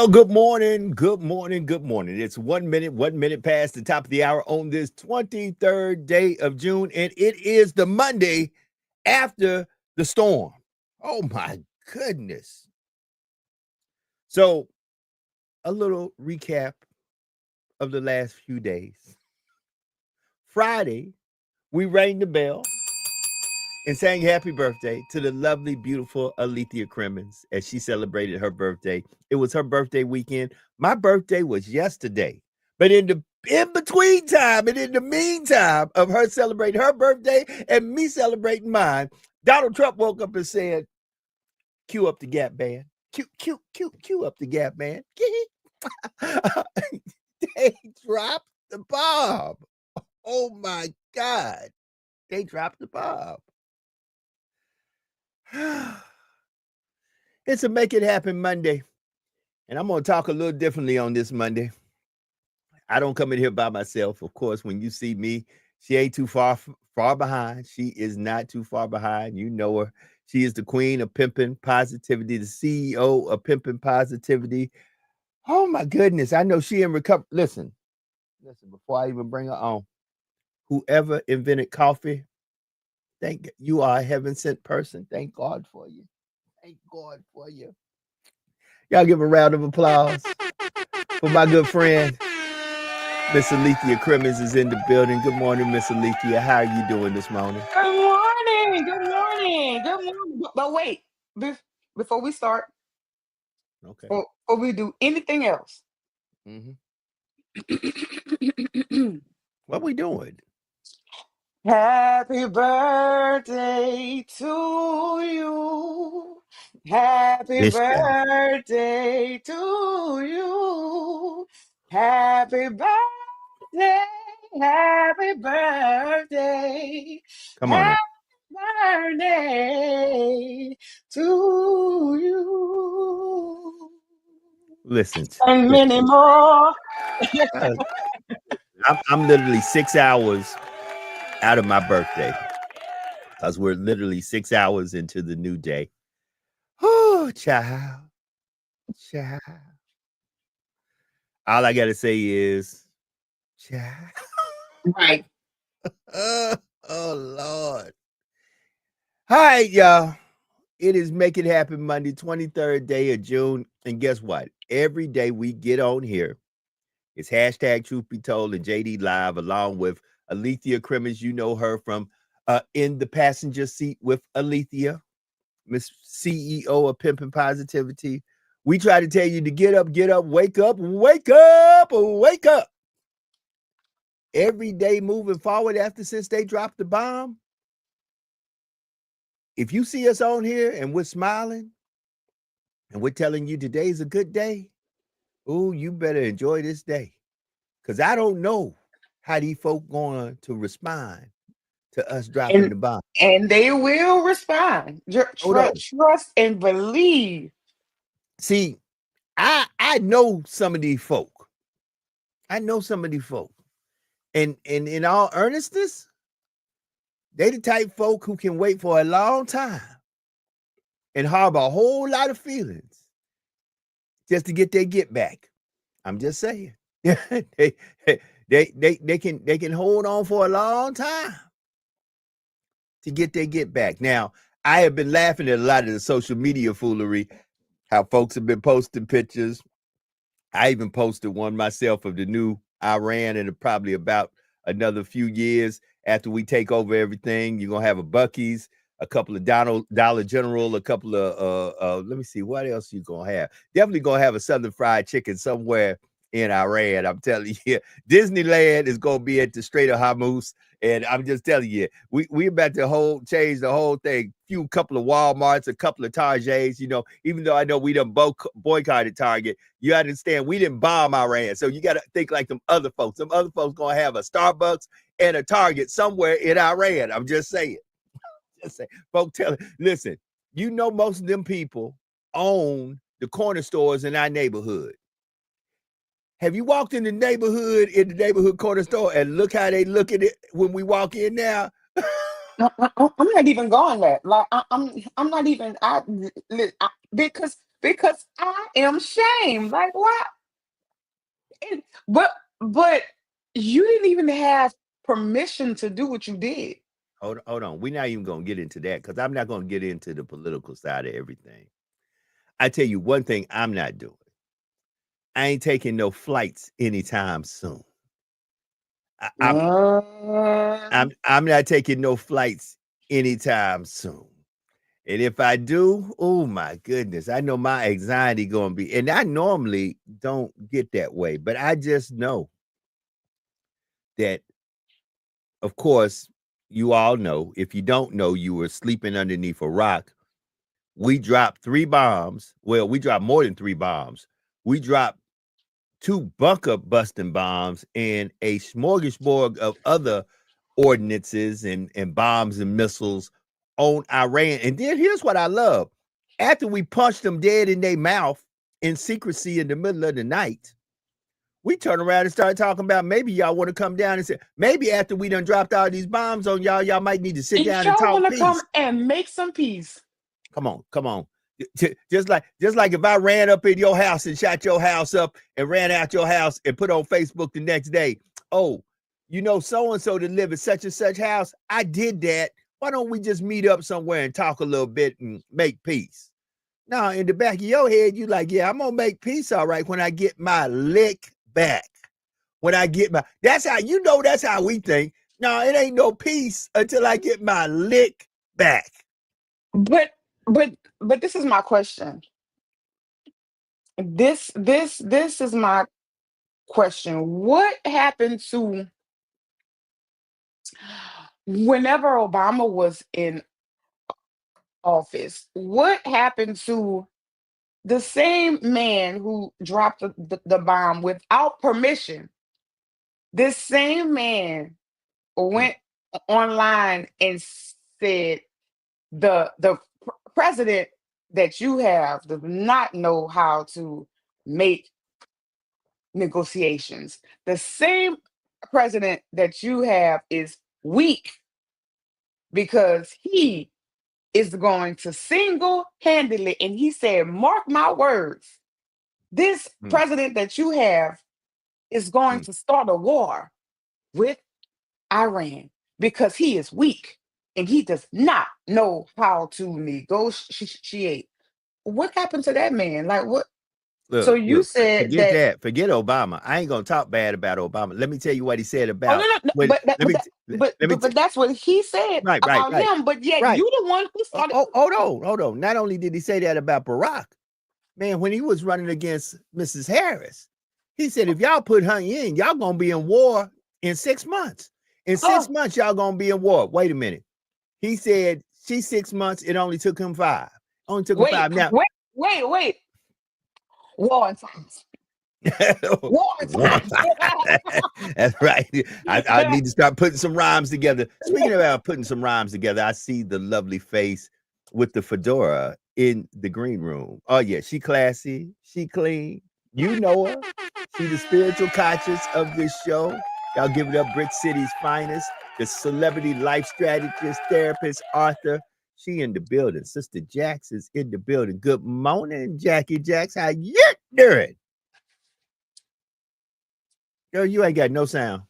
Well, good morning, good morning, good morning. It's 1 minute past the top of the hour on this 23rd day of June, and it is the Monday after the storm. Oh my goodness. So, a little recap of the last few days. Friday, we rang the bell and sang happy birthday to the lovely, beautiful Alethea Crimmins as she celebrated her birthday. It was her birthday weekend. My birthday was yesterday. But in the in between time and in the meantime of her celebrating her birthday and me celebrating mine, Donald Trump woke up and said, cue up the Gap Band. Cue up the Gap Band. They dropped the bomb. Oh my God. They dropped the bomb. It's a Make It Happen Monday, and I'm going to talk a little differently on this Monday. I don't come in here by myself. Of course, when you see me, she ain't too far behind. She is not too far behind. You know her. She is the queen of pimping positivity, the CEO of pimping positivity. Oh my goodness. I know she in recovery. Listen, before I even bring her on, whoever invented coffee, thank you are a heaven sent person. Thank God for you. Thank God for you. Y'all give a round of applause for my good friend, Miss Alethea Crimmins is in the building. Good morning, Miss Alethea. How are you doing this morning? Good morning. Good morning. Good morning. But wait, before we start, Okay. or we do anything else, hmm What we doing? happy birthday to you. Happy This child. birthday to you. Happy birthday. Happy birthday. Come on now. Happy birthday to you. Listen. And many Listen. more. Uh, I'm literally 6 hours out of my birthday because we're literally 6 hours into the new day. Oh, child. Child. All I got to say is, child. Right. Oh, Lord. All right, y'all. It is Make It Happen Monday, 23rd day of June. And guess what? Every day we get on here, it's hashtag Truth Be Told and JD Live, along with Alethea Crimmins. You know her from In the Passenger Seat with Alethea, Miss CEO of Pimpin' Positivity. We try to tell you to get up, wake up, wake up, wake up. Every day moving forward since they dropped the bomb. If you see us on here and we're smiling and we're telling you today's a good day, oh, you better enjoy this day. Because I don't know how these folk going to respond to us dropping And the bomb. and they will respond. Hold on. Trust and believe. See, I know some of these folk. I know some of these folk. And in all earnestness, they the type folk who can wait for a long time and harbor a whole lot of feelings just to get their get back. I'm just saying. they, they can hold on for a long time to get their get back. Now, I have been laughing at a lot of the social media foolery, how folks have been posting pictures. I even posted one myself of the new Iran in probably about another few years after we take over everything. You're gonna have a Bucky's, a couple of Dollar General, a couple of let me see what else you gonna have. Definitely gonna have a Southern Fried Chicken somewhere in Iran. I'm telling you, Disneyland is gonna be at the Strait of Hormuz. And I'm just telling you, we about to change the whole thing. Couple of Walmarts, a couple of Targets. Even though I know we done boycotted Target, you understand we didn't bomb Iran. So you got to think like them other folks. Some other folks gonna have a Starbucks and a Target somewhere in Iran. I'm just saying. Just saying. Folks, listen. Most of them people own the corner stores in our neighborhood. Have you walked in the neighborhood corner store, and look how they look at it when we walk in now? I'm not even going there. Like I'm not even. Because because I am shamed. Like why? And, but you didn't even have permission to do what you did. Hold on. We're not even gonna get into that because I'm not gonna get into the political side of everything. I tell you one thing I'm not doing. I ain't taking no flights anytime soon. I'm Mm. I'm not taking no flights anytime soon. And if I do, oh my goodness, I know my anxiety gonna be, and I normally don't get that way, but I just know that, of course, you all know. If you don't know, you were sleeping underneath a rock. We dropped 3 bombs. Well, we dropped more than 3 bombs. We dropped 2 bunker busting bombs and a smorgasbord of other ordinances and bombs and missiles on Iran. And then here's what I love. After we punched them dead in their mouth in secrecy in the middle of the night, we turn around and start talking about maybe y'all want to come down and say, maybe after we done dropped all these bombs on y'all might need to sit And down and y'all talk want to come peace. and make some peace. Come on. Just like if I ran up in your house and shot your house up and ran out your house and put on Facebook the next day, oh, you know, so-and-so to live at such and such house. I did that. Why don't we just meet up somewhere and talk a little bit and make peace? Now, in the back of your head, you like, yeah, I'm gonna make peace all right when I get my lick back. When I get my, that's how we think. No, it ain't no peace until I get my lick back. But but this is my question. This is my question. What happened to whenever Obama was in office? What happened to the same man who dropped the bomb without permission? This same man Mm, went online and said the president that you have does not know how to make negotiations. The same president that you have is weak because he is going to single-handedly, and he said, mark my words, this mm, president that you have is going mm. to start a war with Iran because he is weak and he does not know how to negotiate. What happened to that man? Like what? So you said Forget that. that. Forget Obama. I ain't gonna talk bad about Obama. Let me tell you what he said Oh no, about no, no, when. but that, Let me. but that's what he said about Right. him. But yet Right. you the one who started. Hold on. Not only did he say that about Barack, man, when he was running against Mrs. Harris, he said if y'all put her in, y'all gonna be in war in 6 months. In 6 Oh, months, y'all gonna be in war. Wait a minute. He said she's 6 months. It only took him 5. Only took him wait, 5. Now, wait. War and times. War and one times. time. That's right. I need to start putting some rhymes together. Speaking about putting some rhymes together, I see the lovely face with the fedora in the green room. Oh yeah, she classy, she clean. You know her. She the spiritual conscious of this show. Y'all give it up, Brick City's finest, the celebrity life strategist, therapist, author. She in the building. Sister Jax is in the building. Good morning, Jackie Jax. How you doing? Girl, you ain't got no sound.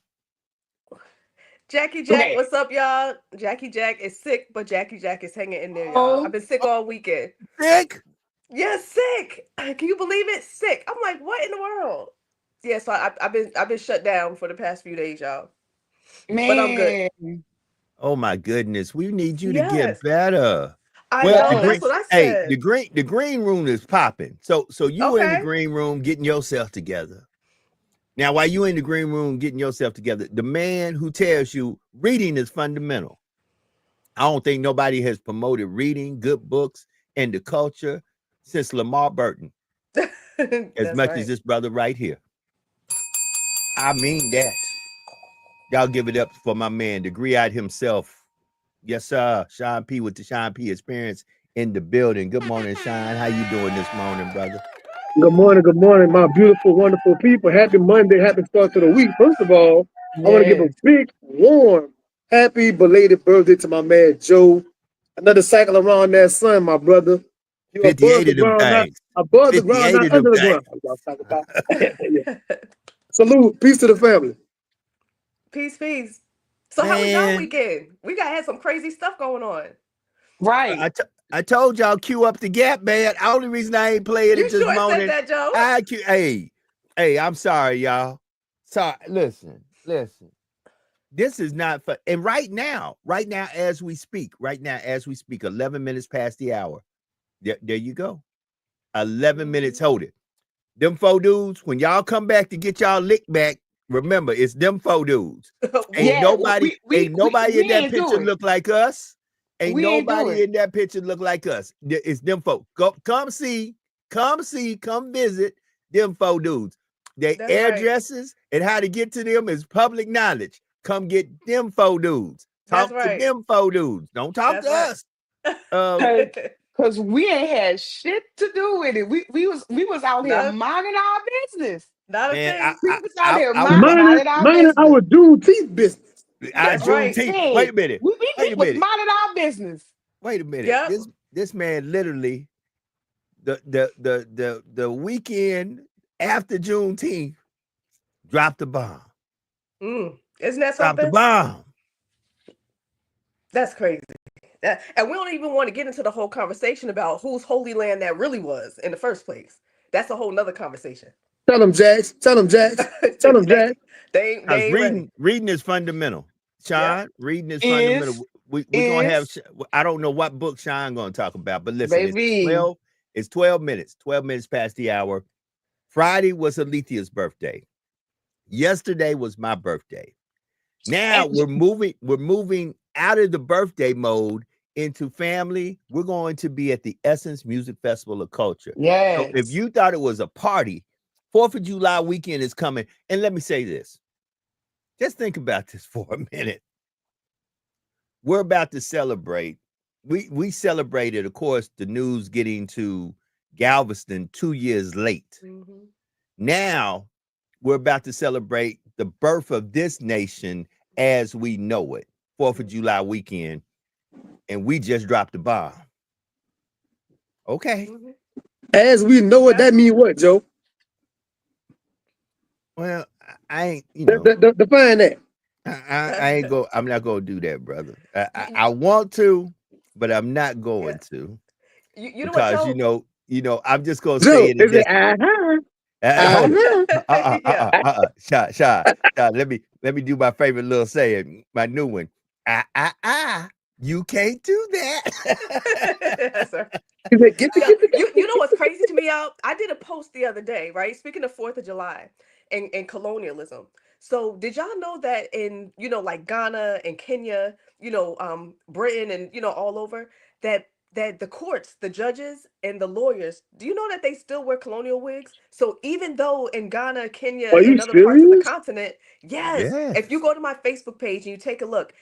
Jackie Jack, Okay. what's up, y'all? Jackie Jack is sick, but Jackie Jack is hanging in there, y'all. I've Oh, been sick all weekend. Sick? Yeah, sick. Can you believe it? Sick. I'm like, what in the world? Yeah, so I've been shut down for the past few days, y'all. But I'm good. man. Oh my goodness. We need you to get Yes, better. I Well, know. the Yes. green That's what I hey, said. the green room is popping. So you were in the Okay. green room getting yourself together. Now, while you in the green room getting yourself together, the man who tells you reading is fundamental. I don't think nobody has promoted reading, good books, and the culture since Lamar Burton, as That's much as right. this brother right here. I mean that. Y'all give it up for my man, the Griot himself. Yes, sir. Sean P with the Sean P experience in the building. Good morning, Sean. How you doing this morning, brother? Good morning, my beautiful, wonderful people. Happy Monday, happy start to the week. First of all, I want to give a Yes. big, warm, happy belated birthday to my man Joe. Another cycle around that sun, my brother. You're above 58 the of them ground, not things. above the ground, 58 not of them under the things. ground. Y'all talk about. Yeah. Salute, peace to the family. Peace, peace. So how was y'all Man, weekend? We got had some crazy stuff going on. Right. I told y'all cue up the gap, man. The only reason I ain't playing You it this sure morning. said that, Joe. Hey, I'm sorry, y'all. Sorry. Listen. This is not for, and right now, as we speak, 11 minutes past the hour. There you go. 11 minutes, hold it. Them 4 dudes, when y'all come back to get y'all lick back, remember, it's them 4 dudes. Ain't Yeah, nobody we in ain't that do picture it. look like us. Ain't We ain't do nobody it. in that picture look like us. It's them folk. Come visit them 4 dudes. Their That's right. addresses and how to get to them is public knowledge. Come get them 4 dudes. That's Talk to right. them 4 dudes. Don't talk That's to right. us. Cause we ain't had shit to do with it. We was out here Not a- minding our business. Not a Man, thing. We was out here Minding minding our our business. Juneteenth business. That's right. Juneteenth. Wait a minute. We Wait a was minute. minding our business. Wait a minute. Yep. This man literally the weekend after Juneteenth dropped the bomb. Isn't Dropped that the something? bomb. That's crazy. And we don't even want to get into the whole conversation about whose holy land that really was in the first place. That's a whole nother conversation. Tell them, Jax. Tell them, Jax. Tell them, Jax. They Because ain't ready. reading is fundamental. Sean, Yeah. reading is fundamental. We're gonna have. I don't know what book Sean gonna talk about, but listen, Baby. it's 12 minutes. 12 minutes past the hour. Friday was Alethea's birthday. Yesterday was my birthday. Now we're moving out of the birthday mode into family. We're going to be at the Essence Music Festival of Culture. Yes. So if you thought it was a party, 4th of July weekend is coming. And let me say this. Just think about this for a minute. We're about to celebrate. We celebrated, of course, the news getting to Galveston 2 years late. Mm-hmm. Now we're about to celebrate the birth of this nation as we know it. 4th of July weekend. And we just dropped the bomb. Okay. Mm-hmm. As we know it, that mean what, Joe? Well, I ain't, Define that. I ain't go. I'm not gonna do that, brother. I want to, but I'm not going to. You know what, Because Joe? I'm just gonna Joe, say it. is it Hold Yeah. it. Sha. Let me do my favorite little saying, my new one. You can't do that. That's right. Get the You know what's crazy to me, y'all? I did a post the other day, right? Speaking of 4th of July and colonialism. So did y'all know that in, like Ghana and Kenya, Britain and, all over, that the courts, the judges and the lawyers, do you know that they still wear colonial wigs? So even though in Ghana, Kenya, Are you and other parts of the serious? continent, yes, Yes. if you go to my Facebook page and you take a look,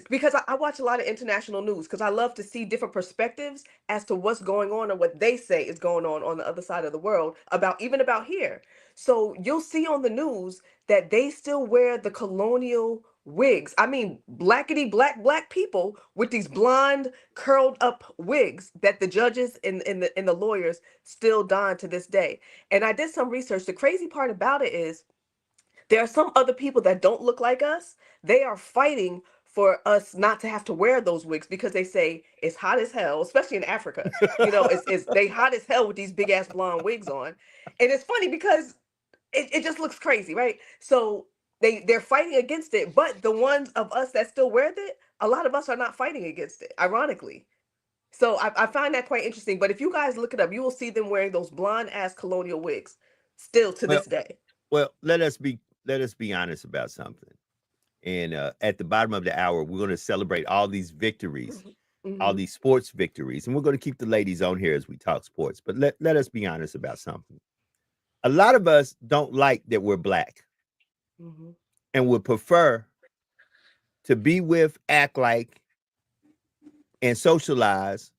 because I watch a lot of international news because I love to see different perspectives as to what's going on and what they say is going on the other side of the world about here. So you'll see on the news that they still wear the colonial wigs. I mean, blackety black people with these blonde curled up wigs that the judges and the lawyers still don to this day. And I did some research. The crazy part about it is there are some other people that don't look like us. They are fighting for us not to have to wear those wigs because they say it's hot as hell, especially in Africa. It's they hot as hell with these big ass blonde wigs on. And it's funny because it just looks crazy, right? So they're fighting against it, but the ones of us that still wear it, a lot of us are not fighting against it, ironically. So I find that quite interesting. But if you guys look it up, you will see them wearing those blonde ass colonial wigs still to this day. Well, let us be honest about something. And at the bottom of the hour, we're going to celebrate all these victories, all these sports victories. And we're going to keep the ladies on here as we talk sports. But let us be honest about something. A lot of us don't like that we're black and would prefer to be with, act like, and socialize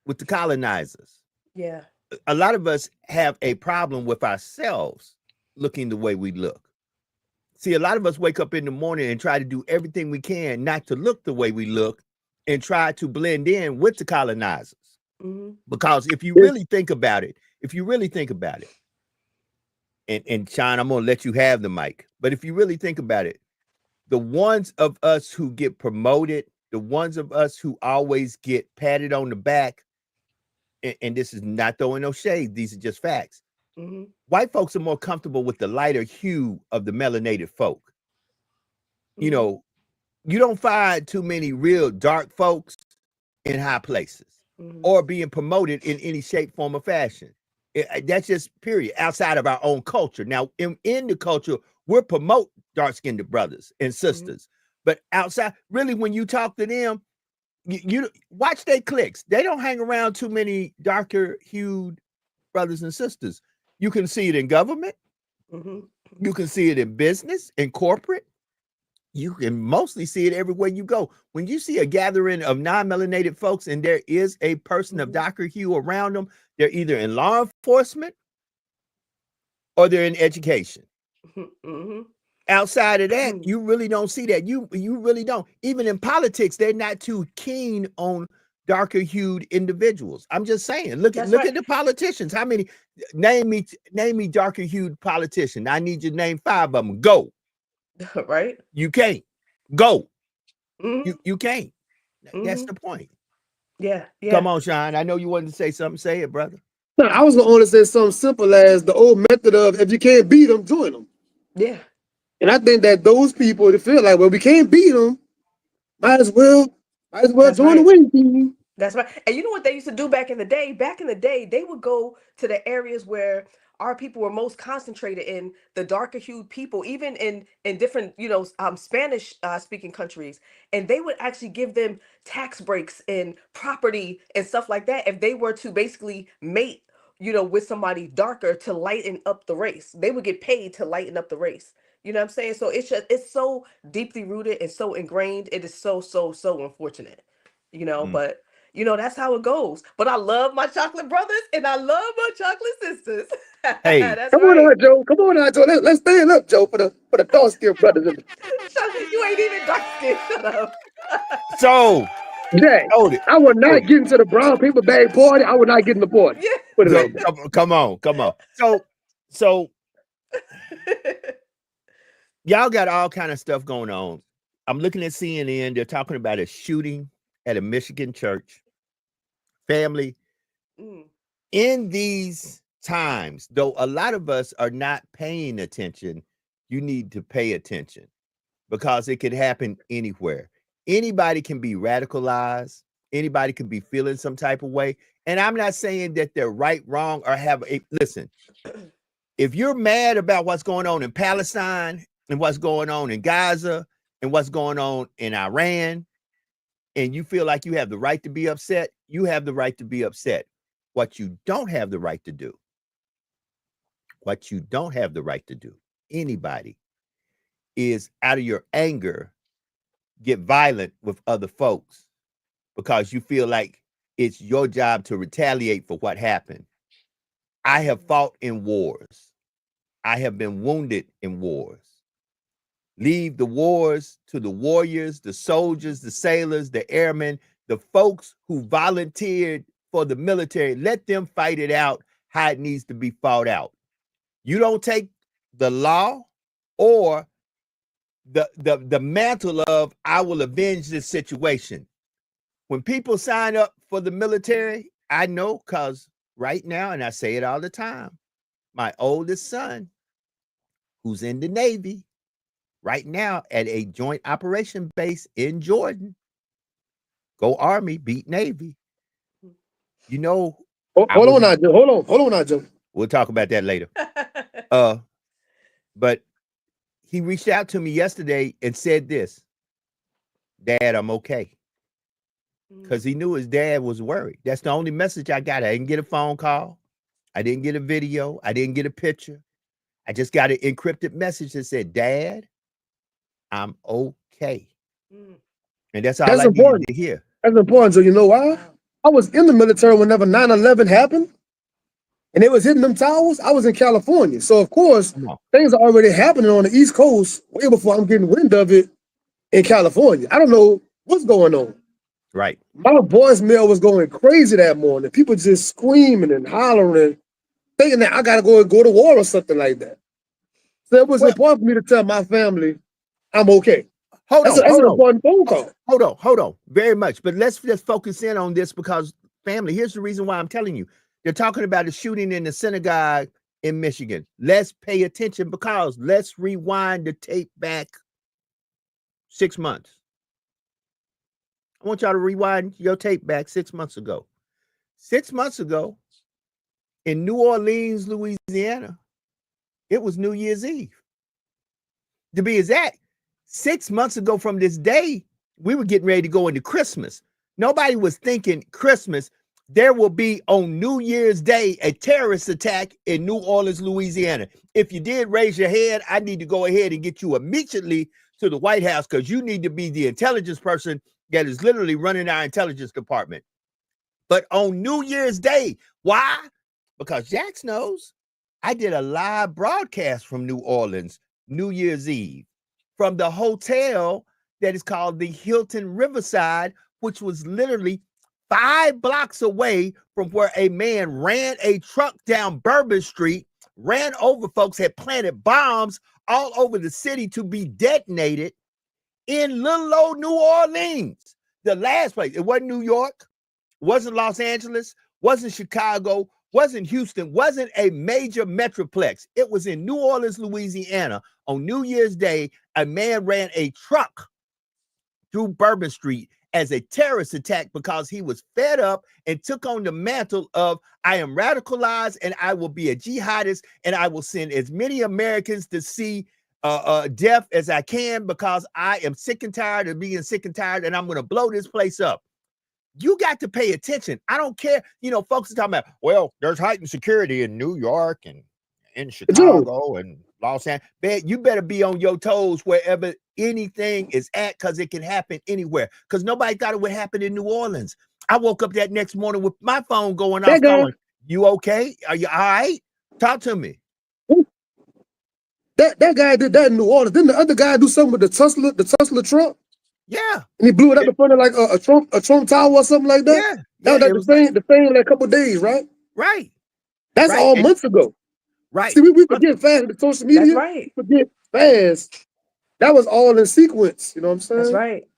with the colonizers. Yeah. A lot of us have a problem with ourselves looking the way we look. See, a lot of us wake up in the morning and try to do everything we can not to look the way we look and try to blend in with the colonizers. Mhm. Because if you It- really think about it, and Sean, I'm gonna let you have the mic, but if you really think about it, the ones of us who get promoted, the ones of us who always get patted on the back, and this is not throwing no shade, these are just facts. Mhm. White folks are more comfortable with the lighter hue of the melanated folk. You Mhm. know, you don't find too many real dark folks in high places Mhm. or being promoted in any shape, form, or fashion. That's just period, outside of our own culture. Now, in the culture, we'll promote dark-skinned brothers and sisters, but outside, really, when you talk to them, you watch their cliques. They don't hang around too many darker hued brothers and sisters. You can see it in government. Mhm. You can see it in business, in corporate. You can mostly see it everywhere you go. When you see a gathering of non-melanated folks and there is a person of Mhm. darker hue around them, they're either in law enforcement or they're in education. Mhm. Outside of that, you really don't see that. You really don't. Even in politics, they're not too keen on darker hued individuals. I'm just saying. Look That's at right. the politicians. How many? Name me darker hued politician. I need you to name 5 of them. Go. Right? You can't. Go. Mhm. You can't. That's Mhm. the point. Yeah. Come Yeah. on, Sean. I know you wanted to say something. Say it, brother. No, I was gonna only say something simple as the old method of if you can't beat them, join them. Yeah. And I think that those people that feel like, well, we can't beat them, might as well That's join the right. winning team. That's right. And you know what they used to do back in the day? Back in the day, they would go to the areas where our people were most concentrated in, the darker hued people, even in different, Spanish speaking countries, and they would actually give them tax breaks and property and stuff like that if they were to basically mate, with somebody darker to lighten up the race. They would get paid to lighten up the race. You know what I'm saying? So it's so deeply rooted and so ingrained. It is so so so unfortunate. But that's how it goes. But I love my chocolate brothers and I love my chocolate sisters. Hey, That's Come on right. out, Joe. Come on out, Joe. Let's stand up, Joe, for the dark skinned brothers. You ain't even dark skinned. Shut up. so Jay, hold it. I would Hold not it. get into the brown paper bag party. I would not get in the party. Put it like that. Come on. So y'all got all kind of stuff going on. I'm looking at CNN. They're talking about a shooting at a Michigan church. Family, Mm, in these times, though a lot of us are not paying attention, you need to pay attention because it could happen anywhere. Anybody can be radicalized. Anybody can be feeling some type of way. And I'm not saying that they're right, wrong, or have a listen. If you're mad about what's going on in Palestine and what's going on in Gaza and what's going on in Iran, and you feel like you have the right to be upset, you have the right to be upset. What you don't have the right to do, anybody, is out of your anger, get violent with other folks because you feel like it's your job to retaliate for what happened. I have fought in wars. I have been wounded in wars. Leave the wars to the warriors, the soldiers, the sailors, the airmen, the folks who volunteered for the military. Let them fight it out how it needs to be fought out. You don't take the law or the mantle of I will avenge this situation. When people sign up for the military, I know because right now, and I say it all the time, my oldest son, who's in the Navy, right now at a joint operation base in Jordan, go Army, beat Navy. You know, I Hold was. on now, Joe. Hold on now, Joe. We'll talk about that later. But he reached out to me yesterday and said this, Dad, I'm okay. Because he knew his dad was worried. That's the only message I got. I didn't get a phone call. I didn't get a video. I didn't get a picture. I just got an encrypted message that said, Dad, I'm okay. And that's all That's I needed important. to hear. That's important. So you know why? I was in the military whenever 9/11 happened, and it was hitting them towers. I was in California, so of course things are already happening on the East Coast way before I'm getting wind of it in California. I don't know what's going on. Right. My voicemail was going crazy that morning. People just screaming and hollering, thinking that I gotta go to war or something like that. So it was Well, important for me to tell my family I'm okay. hold That's on. an important phone call. Hold on. Very much. But let's just focus in on this because, family, here's the reason why I'm telling you. They're talking about a shooting in the synagogue in Michigan. Let's pay attention because let's rewind the tape back 6 months. I want y'all to rewind your tape back 6 months ago. 6 months ago in New Orleans, Louisiana, it was New Year's Eve. To be exact, 6 months ago from this day, we were getting ready to go into Christmas. Nobody was thinking Christmas. There will be on New Year's Day a terrorist attack in New Orleans, Louisiana. If you did raise your head, I need to go ahead and get you immediately to the White House because you need to be the intelligence person that is literally running our intelligence department. But on New Year's Day, why? Because Jax knows I did a live broadcast from New Orleans, New Year's Eve, from the hotel that is called the Hilton Riverside, which was literally 5 blocks away from where a man ran a truck down Bourbon Street, ran over folks, had planted bombs all over the city to be detonated in little old New Orleans. The last place, it wasn't New York, wasn't Los Angeles, wasn't Chicago, wasn't Houston, wasn't a major metroplex. It was in New Orleans, Louisiana. On New Year's Day, a man ran a truck through Bourbon Street as a terrorist attack because he was fed up and took on the mantle of I am radicalized and I will be a jihadist and I will send as many Americans to see death as I can because I am sick and tired of being sick and tired and I'm going to blow this place up. You got to pay attention. I don't care. You know, folks are talking about, well, there's heightened security in New York and in Chicago and Los Angeles. Man, you better be on your toes wherever anything is at because it can happen anywhere. Because nobody thought it would happen in New Orleans. I woke up that next morning with my phone going off going, you okay? Are you all right? Talk to me. That guy did that in New Orleans. Didn't the other guy do something with the Tesla truck? Yeah. And he blew it up in front of like a Trump Tower or something like that? Yeah. That was like the same like a couple of days, right? Right. That's all months ago. Right. See, we forget fast with social media. That's right. We forget fast. That was all in sequence. You know what I'm saying? That's right.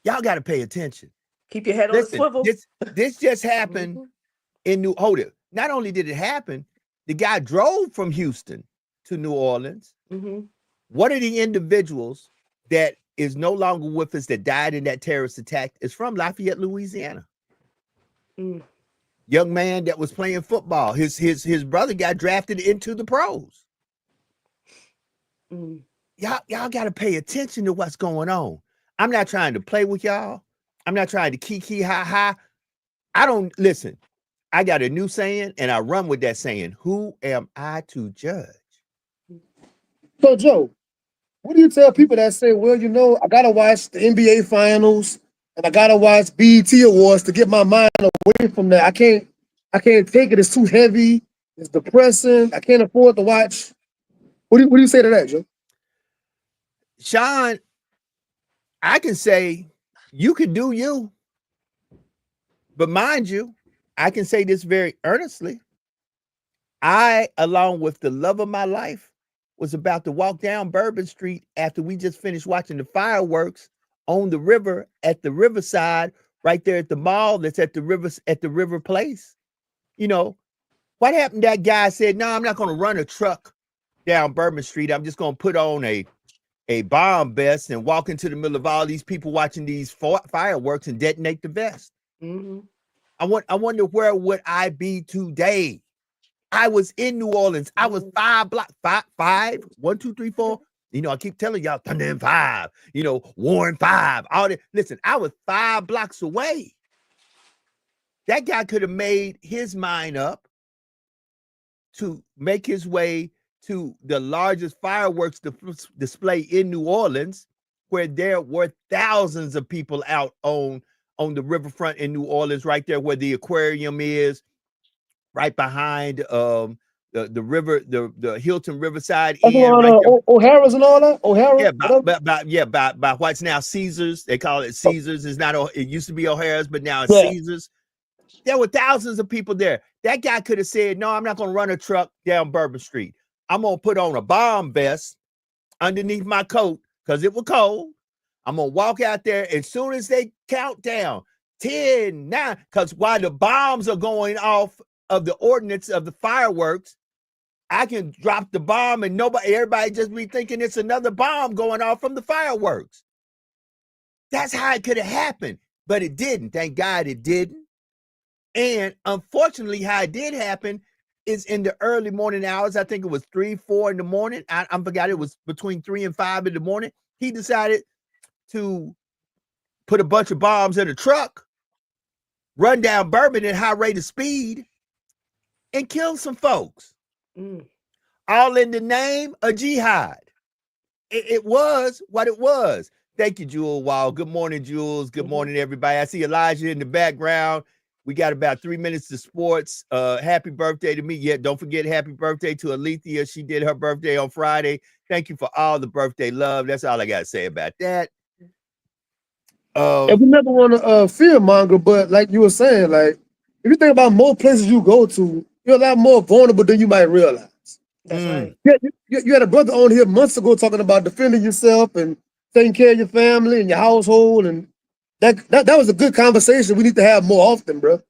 Y'all got to pay attention. Keep your head on the swivel. This just happened in New Orleans. Not only did it happen, the guy drove from Houston to New Orleans. One of the individuals that is no longer with us that died in that terrorist attack is from Lafayette, Louisiana. Young man that was playing football. His brother got drafted into the pros. Y'all got to pay attention to what's going on. I'm not trying to play with y'all. I'm not trying to kiki ha ha. I don't listen. I got a new saying and I run with that saying. Who am I to judge? So Joe, what do you tell people that say, well, you know, I gotta watch the NBA finals and I gotta watch BET Awards to get my mind away from that? I can't take it. It's too heavy. It's depressing. I can't afford to watch. What do you say to that, Joe? Sean, I can say you can do you. But mind you, I can say this very earnestly. I, along with the love of my life, was about to walk down Bourbon Street after we just finished watching the fireworks on the river at the Riverside, right there at the mall that's at the River Place. You know, what happened? That guy said, no, I'm not going to run a truck down Bourbon Street. I'm just going to put on a bomb vest and walk into the middle of all these people watching these fireworks and detonate the vest. I wonder where would I be today? I was in New Orleans. I was 5 blocks, 1, 2, 3, 4. You know, I keep telling y'all Thunder and 5, you know, Warren 5, all that. Listen, I was 5 blocks away. That guy could have made his mind up to make his way to the largest fireworks display in New Orleans, where there were thousands of people out on the riverfront in New Orleans, right there where the aquarium is, right behind the river, the Hilton Riverside That's Inn, on right there. O'Hara's and all that. O'Hara. By what's now Caesars. They call it Caesars. It's not. It used to be O'Hara's, but now it's Yeah. Caesars. There were thousands of people there. That guy could have said, "No, I'm not going to run a truck down Bourbon Street. I'm going to put on a bomb vest underneath my coat because it was cold. I'm going to walk out there as soon as they count down 10, 9, because while the bombs are going off of the ordnance of the fireworks, I can drop the bomb and everybody just be thinking it's another bomb going off from the fireworks." That's how it could have happened, but it didn't. Thank God it didn't. And unfortunately, how it did happen is in the early morning hours. I think it was 3, 4 in the morning. I forgot, it was between 3 and 5 in the morning. He decided to put a bunch of bombs in a truck, run down Bourbon at high rate of speed, and kill some folks. All in the name of jihad. It was what it was. Thank you, Jewel Wall. Good morning, Jules. Good morning, everybody. I see Elijah in the background. We got about 3 minutes to sports. Happy birthday to me. Yeah, don't forget happy birthday to Alethea. She did her birthday on Friday. Thank you for all the birthday love. That's all I got to say about that. And we never want to fear monger, but like you were saying, like if you think about more places you go to, you're a lot more vulnerable than you might realize. That's right. You had a brother on here months ago talking about defending yourself and taking care of your family and your household, and that was a good conversation we need to have more often, bro.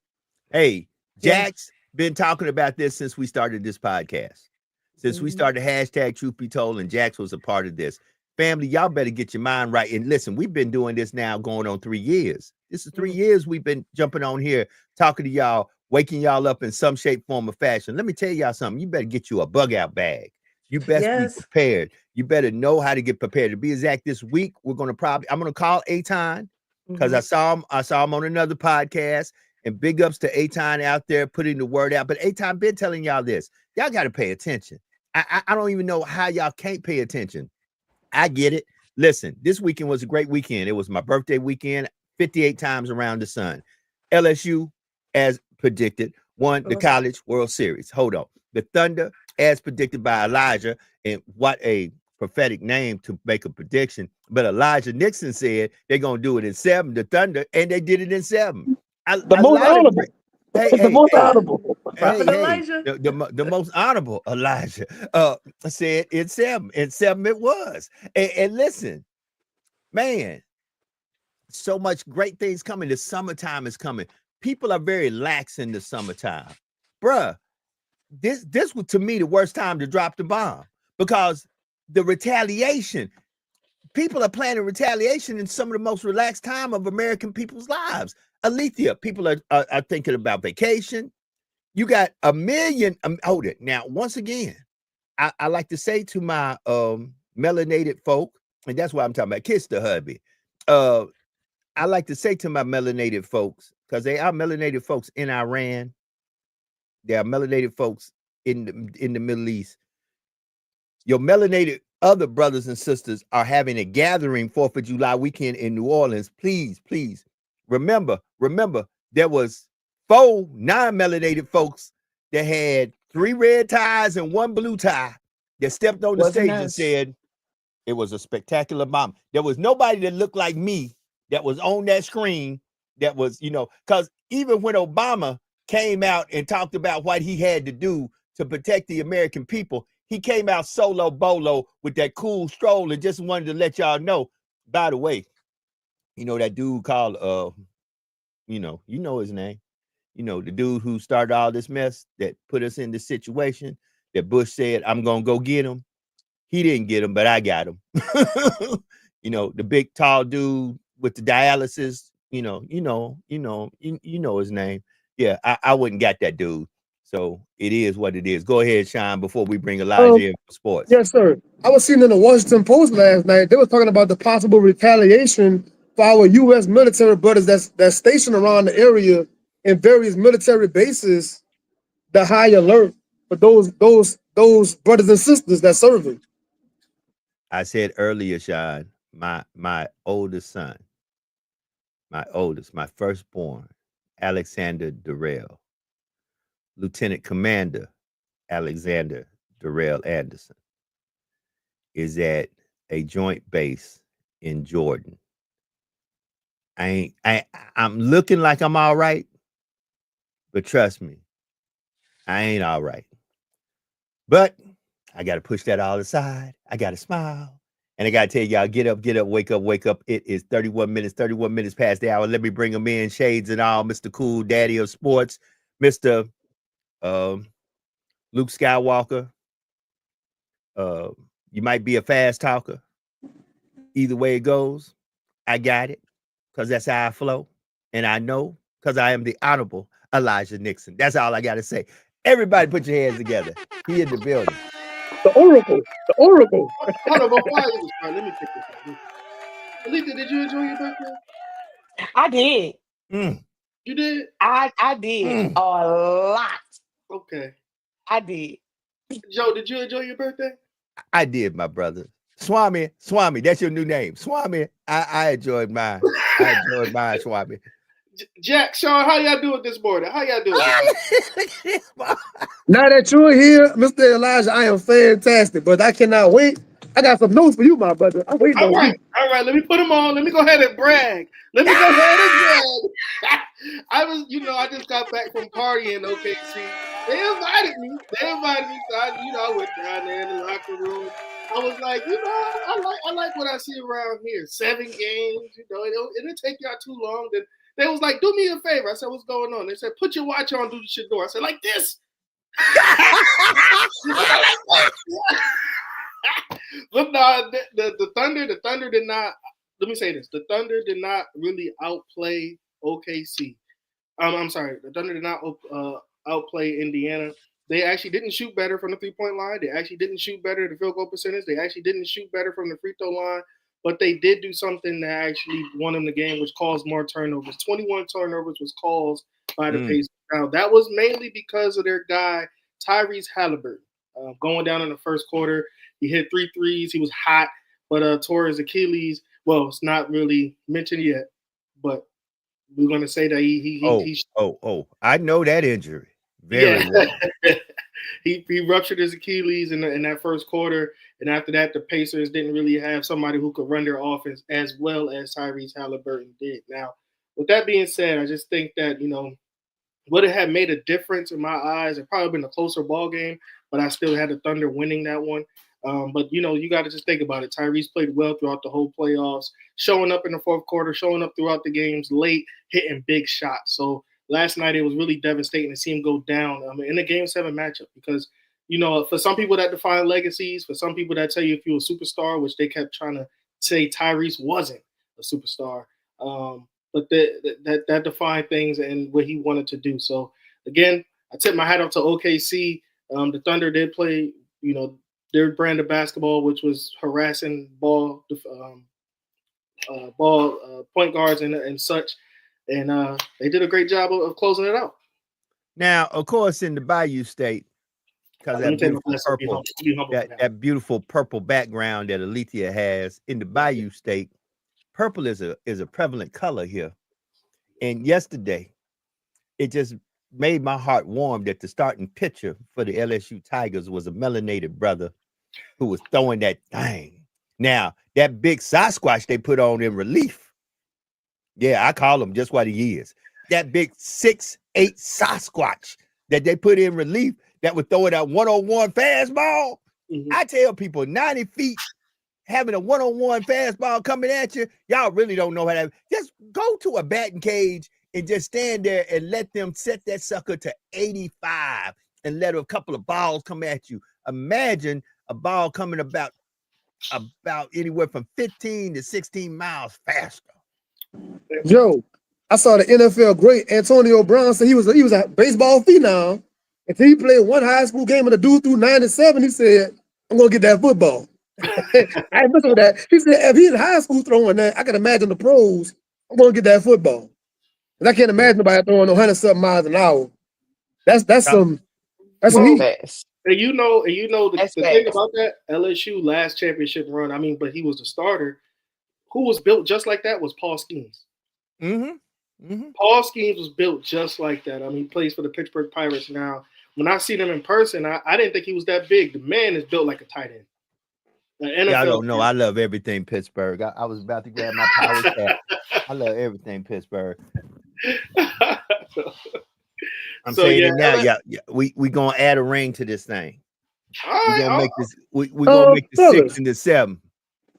Hey, Jack's been talking about this since we started this podcast. Since we started hashtag Truth Be Told, and Jax was a part of this. Family, y'all better get your mind right. And listen, we've been doing this now going on 3 years. This is 3 years we've been jumping on here, talking to y'all, waking y'all up in some shape, form, or fashion. Let me tell y'all something. You better get you a bug out bag. You best be prepared. You better know how to get prepared. To be exact, this week, I'm going to call Aton because I saw him on another podcast. And big ups to Aton out there putting the word out. But Aton been telling y'all this. Y'all got to pay attention. I don't even know how y'all can't pay attention. I get it. Listen, this weekend was a great weekend. It was my birthday weekend, 58 times around the sun. LSU, as predicted, won the College World Series. Hold on. The Thunder, as predicted by Elijah, and what a prophetic name to make a prediction. But Elijah Nixon said they're going to do it in 7, the Thunder, and they did it in 7. The most honorable. The most honorable. Prophet Elijah. The most honorable Elijah said in 7. In 7 it was. And listen, man, so much great things coming. The summertime is coming. People are very lax in the summertime. Bruh, this was to me the worst time to drop the bomb because the retaliation. People are planning retaliation in some of the most relaxed time of American people's lives. Alethea, people are thinking about vacation. You got a million. Hold it. Now, once again, I like to say to my melanated folk, and that's why I'm talking about kiss the hubby. I like to say to my melanated folks, because they are melanated folks in Iran. There are melanated folks in the Middle East. Your melanated other brothers and sisters are having a gathering 4th of July weekend in New Orleans. Please, please remember, there was 4 non-melanated folks that had 3 red ties and 1 blue tie that stepped on the stage and said it was a spectacular bomb. There was nobody that looked like me that was on that screen that was, because even when Obama came out and talked about what he had to do to protect the American people, he came out solo bolo with that cool stroll and just wanted to let y'all know, by the way, that dude called, you know his name, the dude who started all this mess that put us in this situation that Bush said, I'm going to go get him. He didn't get him, but I got him. The big tall dude with the dialysis, you know his name. Yeah, I wouldn't got that dude. So it is what it is. Go ahead, Sean, before we bring Elijah in for sports. Yes, sir. I was seeing in the Washington Post last night, they were talking about the possible retaliation for our U.S. military brothers that's stationed around the area in various military bases, the high alert for those brothers and sisters that serving. I said earlier, Sean, my oldest son, my firstborn, Alexander Durrell, Lieutenant Commander Alexander Darrell Anderson is at a joint base in Jordan. I'm looking like I'm all right, but trust me, I ain't all right. But I got to push that all aside. I got to smile. And I got to tell y'all, get up, wake up. It is 31 minutes past the hour. Let me bring them in, shades and all. Mr. Cool Daddy of Sports, Mr. Luke Skywalker. You might be a fast talker. Either way it goes, I got it, because that's how I flow. And I know, because I am the Honorable Elijah Nixon. That's all I got to say. Everybody put your hands together. He in the building. The Oracle. The Oracle. Hold on, before I even start, let me take this out. Alita, did you enjoy your birthday? I did. You did? I did a lot. Okay. I did. Joe, did you enjoy your birthday? I did, my brother. Swami, that's your new name. Swami, I enjoyed mine. I enjoyed mine, Swami. Jack, Sean, how y'all doing this morning? How y'all doing? Now that you're here, Mr. Elijah, I am fantastic, but I cannot wait. I got some notes for you, my brother. I'm waiting on you. All right, let me put them on. Let me go ahead and brag. I I just got back from partying in OKC. They invited me. So I went down there in the locker room. I was like, I like what I see around here. 7 games, it didn't take y'all too long. Then they was like, do me a favor. I said, what's going on? They said, put your watch on, do the shit door. I said, like this. But no, the Thunder did not. Let me say this: the Thunder did not really outplay OKC. I'm sorry, the Thunder did not outplay Indiana. They actually didn't shoot better from the 3-point line. They actually didn't shoot better at the field goal percentage. They actually didn't shoot better from the free throw line. But they did do something that actually won them the game, which caused more turnovers. 21 turnovers was caused by the Pacers. Now, that was mainly because of their guy, Tyrese Halliburton. Going down in the first quarter, he hit 3 threes. He was hot, but tore his Achilles. Well, it's not really mentioned yet, but we're going to say that he I know that injury very well. He ruptured his Achilles in that first quarter, and after that, the Pacers didn't really have somebody who could run their offense as well as Tyrese Halliburton did. Now, with that being said, I just think that, would it have made a difference in my eyes? It probably been a closer ball game, but I still had the Thunder winning that one. But you got to just think about it. Tyrese played well throughout the whole playoffs, showing up in the fourth quarter, showing up throughout the games late, hitting big shots. So last night it was really devastating to see him go down in the Game 7 matchup because, for some people that define legacies, for some people that tell you if you're a superstar, which they kept trying to say Tyrese wasn't a superstar. But that defined things and what he wanted to do. So, again, I tip my hat off to OKC. The Thunder did play, their brand of basketball, which was harassing point guards and such. And they did a great job of closing it out. Now, of course, in the Bayou State, because that beautiful purple background that Alethea has in the Bayou State, purple is a prevalent color here. And yesterday, it just made my heart warm that the starting pitcher for the LSU Tigers was a melanated brother who was throwing that thing. Now, that big Sasquatch they put on in relief. Yeah, I call him just what he is. That big 6'8" Sasquatch that they put in relief that would throw it at 101 fastball. I tell people 90 feet having a 101 fastball coming at you, y'all really don't know how to. Just go to a batting cage and just stand there and let them set that sucker to 85 and let a couple of balls come at you. Imagine a ball coming about anywhere from 15 to 16 miles faster. Joe, I saw the NFL great Antonio Brown say he was a baseball phenom. Until he played one high school game and the dude threw 97, he said, I'm going to get that football. I ain't messing with that. He said, if he's in high school throwing that, I can imagine the pros. I'm going to get that football. And I can't imagine nobody throwing 100-something miles an hour. That's some heat. And you know the thing about that LSU last championship run, but he was the starter. Who was built just like that was Paul Skeens. Paul Skeens was built just like that. He plays for the Pittsburgh Pirates now. when I seen him in person, I didn't think he was that big. The man is built like a tight end. The NFL. Y'all don't know. I love everything Pittsburgh. I was about to grab my power cap. I love everything Pittsburgh. I'm So, saying yeah, it now. LA Yeah. We gonna add a ring to this thing. All We right, gonna all make this. We gonna make the 6 fellas, and the 7.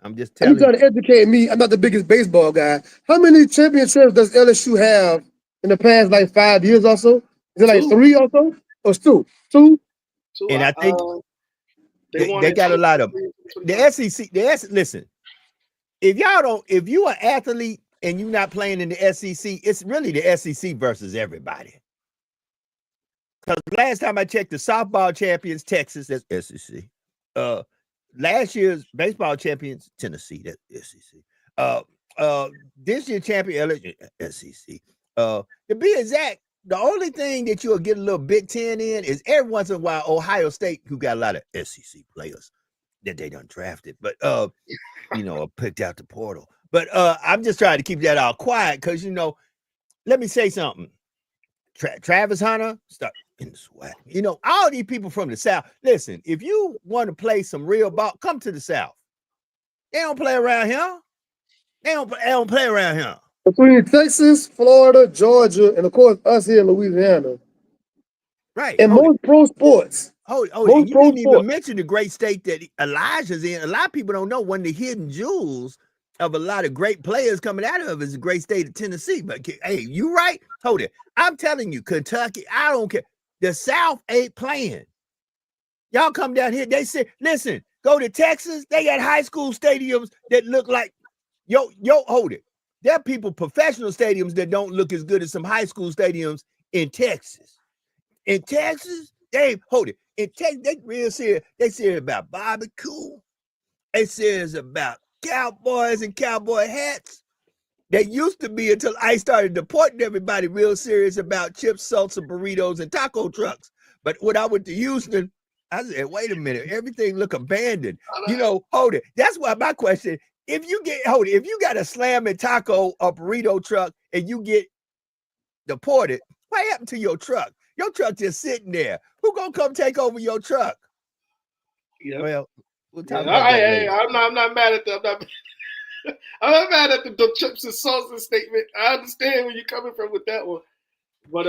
I'm just you telling trying you. to educate me? I'm not the biggest baseball guy. How many championships does LSU have in the past like 5 years or so? Is it like 2, 3 or so? Or it's 2? 2? 2. And I think They won they in got a lot of 2023. the SEC. Listen, if you are an athlete and you're not playing in the SEC, it's really the SEC versus everybody. Because last time I checked, the softball champions, Texas, that's SEC. Last year's baseball champions, Tennessee, that's SEC. This year champion, SEC. To be exact, the only thing that you'll get a little Big Ten in is every once in a while Ohio State, who got a lot of SEC players that they done drafted, but picked out the portal. But I'm just trying to keep that all quiet because let me say something. Travis Hunter, start in the SWAC. All these people from the South. Listen, if you want to play some real ball, come to the South. They don't play around here. They don't play around here. Between Texas, Florida, Georgia, and of course us here in Louisiana. Right. And most pro sports. And Most you pro didn't even sports. mention the great state that Elijah's in. A lot of people don't know one of the hidden jewels of a lot of great players coming out of is the great state of Tennessee. But hey, you right? Hold it. I'm telling you, Kentucky, I don't care. The South ain't playing. Y'all come down here. They say, listen, go to Texas. They got high school stadiums that look like, hold it. There are professional stadiums that don't look as good as some high school stadiums in Texas. In Texas, hold it. In Texas, they real serious. They serious about barbecue. They serious about cowboys and cowboy hats. They used to be until I started deporting everybody real serious about chips, salsa, burritos, and taco trucks. But when I went to Houston, I said, wait a minute, everything look abandoned. Hold it. That's why my question, if you got a slam and taco or burrito truck and you get deported, what happened to your truck? Your truck just sitting there. Who gonna come take over your truck? Yeah. Well, we'll talk about that later. I'm not mad at that. I'm not mad at the chips and salsa statement. I understand where you're coming from with that one. But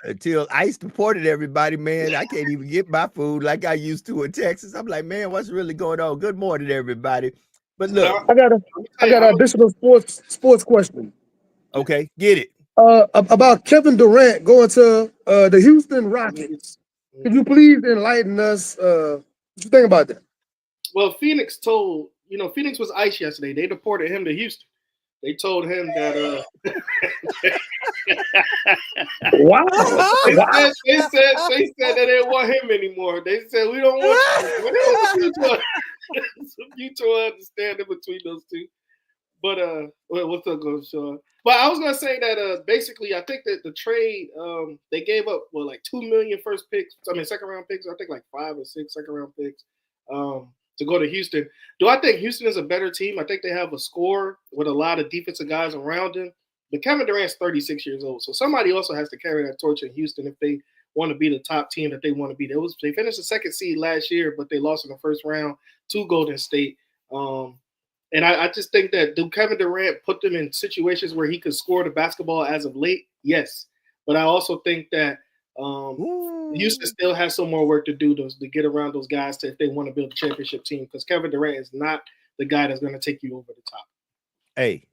until ICE deported everybody, man, I can't even get my food like I used to in Texas. I'm like, man, what's really going on? Good morning, everybody. But look, I got an additional sports question. Okay, get it. About Kevin Durant going to the Houston Rockets. Could you please enlighten us? What you think about that? Well, Phoenix was ICE yesterday. They deported him to Houston. They told him that wow. They said they didn't want him anymore. They said we don't want you. We don't want some mutual understanding between those two. But what's up, Sean? But I was gonna say that basically I think that the trade they gave up like 2 million second round picks. I think like 5 or 6 second round picks to go to Houston. Do I think Houston is a better team? I think they have a scorer with a lot of defensive guys around him. But Kevin Durant's 36 years old, so somebody also has to carry that torch in Houston if they want to be the top team that they want to be. They finished the second seed last year, but they lost in the first round to Golden State. And I just think that Kevin Durant put them in situations where he could score the basketball as of late? Yes. But I also think that Houston still has some more work to do to get around those guys if they want to build a championship team, because Kevin Durant is not the guy that's going to take you over the top. Hey,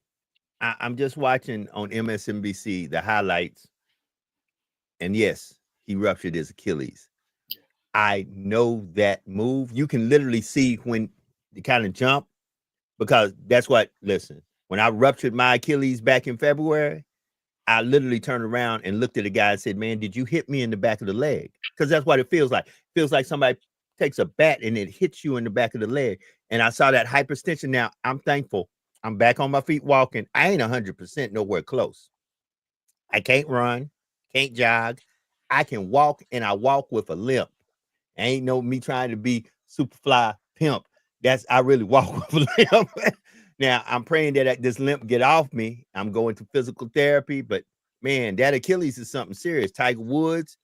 I'm just watching on MSNBC the highlights. And yes, he ruptured his Achilles. Yeah. I know that move. You can literally see when they kind of jump. Because that's when I ruptured my Achilles back in February, I literally turned around and looked at the guy and said, man, did you hit me in the back of the leg? Because that's what it feels like. It feels like somebody takes a bat and it hits you in the back of the leg. And I saw that hyperextension. Now, I'm thankful. I'm back on my feet walking. I ain't 100% nowhere close. I can't run, can't jog. I can walk, and I walk with a limp. Ain't no me trying to be Superfly pimp. I really walk with a limp. Now, I'm praying that this limp get off me. I'm going to physical therapy, but man, that Achilles is something serious. Tiger Woods,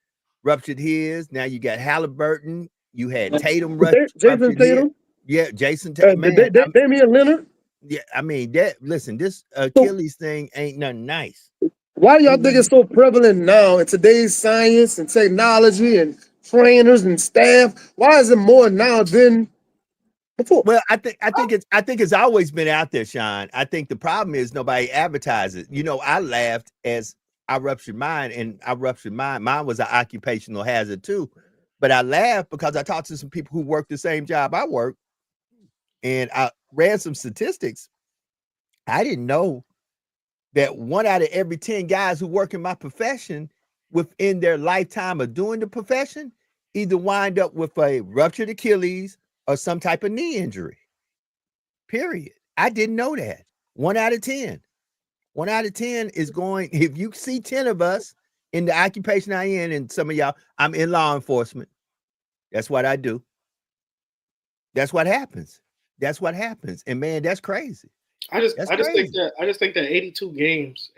ruptured his. Now you got Halliburton. You had Tatum Jason ruptured his. Tatum, Yeah, Jason Tatum. Man, Damian Leonard. yeah, I mean that. Listen, this So Achilles thing ain't nothing nice. why do y'all think it's so prevalent now in today's science and technology and trainers and staff? Why is it more now than before? Well, I think it's always been out there, Sean. I think the problem is nobody advertises. You know, I laughed as I ruptured mine, and I ruptured mine. Mine was an occupational hazard too, but I laughed because I talked to some people who work the same job I work, and I ran some statistics. I didn't know that 1 out of every 10 guys who work in my profession within their lifetime of doing the profession either wind up with a ruptured Achilles or some type of knee injury. Period. I didn't know that. 1 out of 10. 1 out of 10 is going, if you see 10 of us in the occupation I'm in, and some of y'all, I'm in law enforcement. That's what I do. That's what happens. That's what happens. And man, that's crazy. I just think that 82 games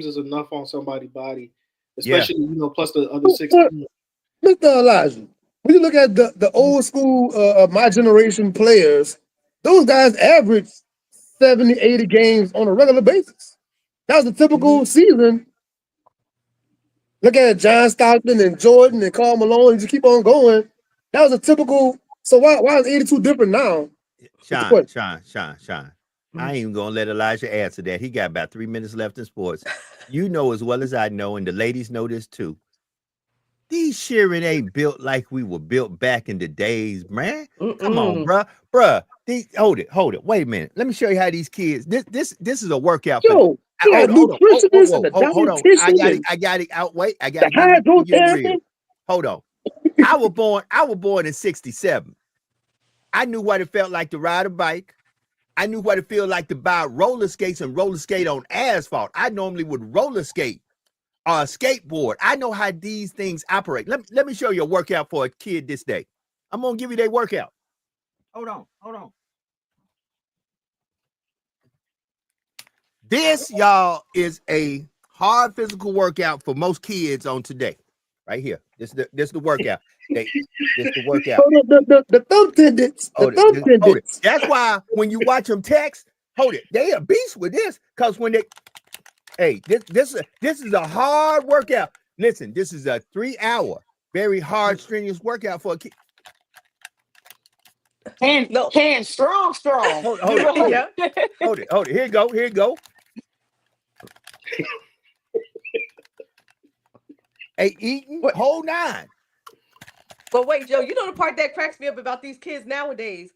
is enough on somebody's body, especially plus the other 16. Mr. Elijah, when you look at the old school my generation players, those guys average 70, 80 games on a regular basis. That was a typical season. Look at John Stockton and Jordan and Karl Malone. You just keep on going. That was a typical. So why is 82 different now? Sean. I ain't even gonna let Elijah answer that. He got about 3 minutes left in sports. You know as well as I know, and the ladies know this too. These Sheeran ain't built like we were built back in the days, man. Come on, bruh. Hold it. Wait a minute. Let me show you how these kids. This is a workout. Yo, hold on. I got it. Wait, I got it. Hold on. I was born in 67. I knew what it felt like to ride a bike. I knew what it felt like to buy roller skates and roller skate on asphalt. I normally would roller skate or a skateboard. I know how these things operate. Let me show you a workout for a kid this day. I'm gonna give you their workout. Hold on. This, y'all, is a hard physical workout for most kids on today. Right here. This the workout. This the workout. The thumb tendons. That's why when you watch them text, hold it. They a beast with this, because when this is a hard workout. Listen, this is a 3-hour, very hard, strenuous workout for a kid. Hands strong. Hold it. Here you go. Hey, eating whole 9. But wait, Joe, you know the part that cracks me up about these kids nowadays?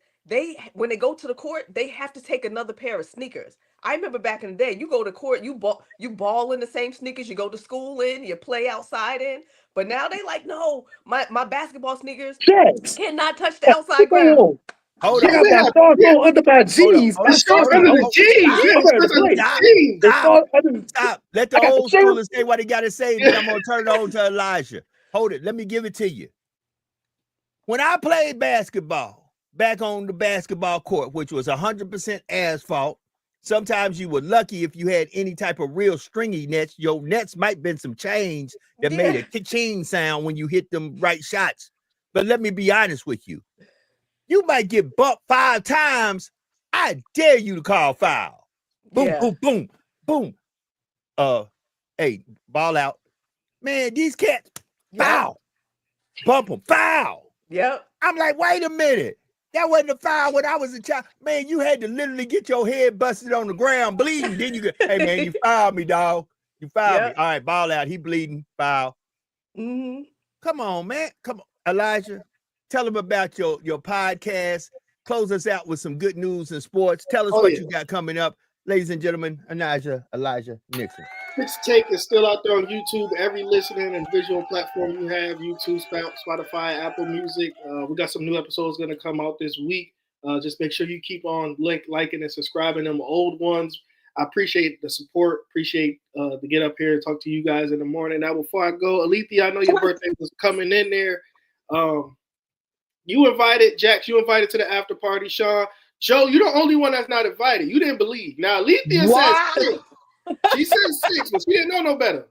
When they go to the court, they have to take another pair of sneakers. I remember back in the day, you go to court, you ball in the same sneakers you go to school in, you play outside in. But now they like, no, my basketball sneakers cannot touch the outside ground. Hold on. Under my jeans. Stop. Let the old schoolers say what they got to say, and then I'm going to turn it over to Elijah. Hold it. Let me give it to you. When I played basketball back on the basketball court, which was 100% asphalt, sometimes you were lucky if you had any type of real stringy nets. Your nets might have been some chains that made a ka-ching sound when you hit them right shots. But let me be honest with you. You might get bumped 5 times. I dare you to call foul. Boom, boom. Hey, ball out. Man, these cats, foul. Bump them, foul. Yep. I'm like, wait a minute. That wasn't a foul when I was a child. Man, you had to literally get your head busted on the ground bleeding. Then you go, hey, man, you fouled me, dog. You fouled me. All right, ball out. He bleeding, foul. Mm-hmm. Come on, man. Come on, Elijah. Tell them about your podcast. Close us out with some good news in sports. Tell us what you got coming up. Ladies and gentlemen, Elijah Nixon. Pitch Take is still out there on YouTube. Every listening and visual platform you have, YouTube, Spotify, Apple Music. We got some new episodes going to come out this week. Just make sure you keep on liking and subscribing them old ones. I appreciate the support. Appreciate to get up here and talk to you guys in the morning. Now, before I go, Alethea, I know your birthday was coming in there. You invited, Jax, you invited to the after party, Sean. Joe, you're the only one that's not invited. You didn't believe. Now, Alethea says 6. She said 6, but she didn't know no better.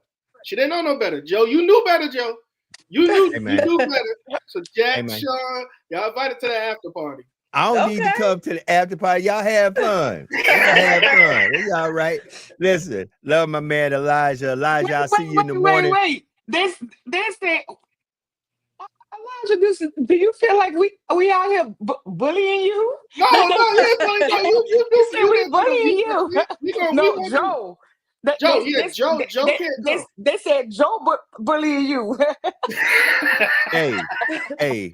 Joe, you knew better, Joe. You man. do better. So Jack, Hey, man. Sean, y'all invited to the after party. I don't need to Okay. come to the after party. Y'all have fun. Y'all have fun. It's all right. Listen, love my man Elijah. Elijah, I'll see you in the morning. Wait. They said, Elijah, do you feel like we out here bullying you? No, you They said we didn't- bullying you. we No, want Joe. Joe, Joe can't come. They said Joe bullying you. Hey,